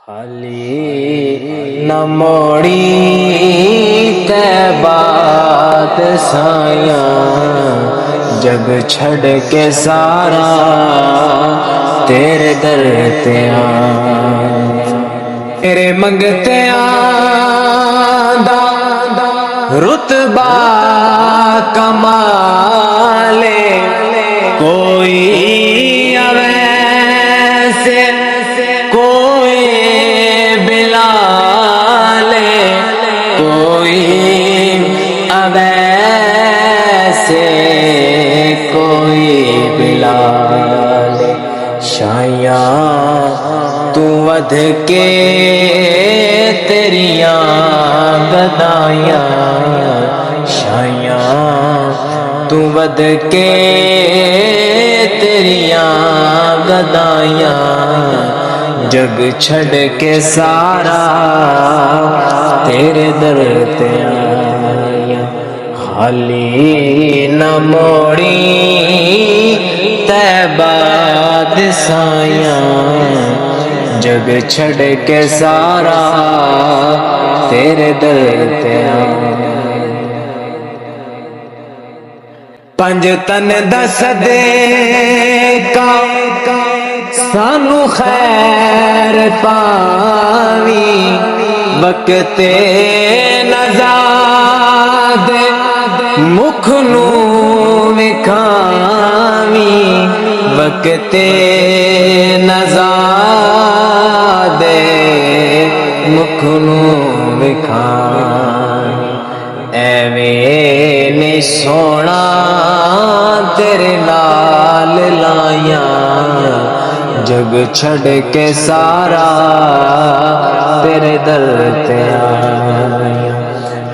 خالی نہ موڑی تیبات سایاں، جگ چھڑ کے سارا تیرے در تے آیا، تیرے منگتے آندا رتبہ کمالے، کوئی اویسے کوئی بلالے، کوئی اویسے کوئی بلالے، شایاں تو ودھ کے تیریاں گدایاں، شایاں تو ودھ کے تیریاں گدایاں، جگ چھڑ کے سارا تیرے در تے آیا، خالی نہ موڑی تیبات سایاں، جگ چھڑ کے سارا تیرے در تے آیا، پنج تن دس دے کا سانو خیر پاوی، وقت نزاد مکھ نو وکھاوی، وقت نزاد مکھ نو وکھاوی، ایویں نے سونا تیرے نال لایاں، جگ چھڑ کے سارا تیرے در تے آیا،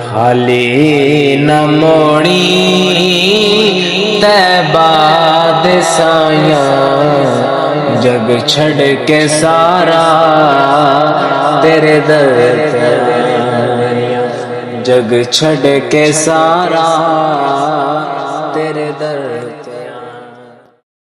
خالی نہ موڑی تیبات سایاں، جگ چھڑ کے سارا تیرے در تے آیا، جگ چھڑ کے سارا تیرے در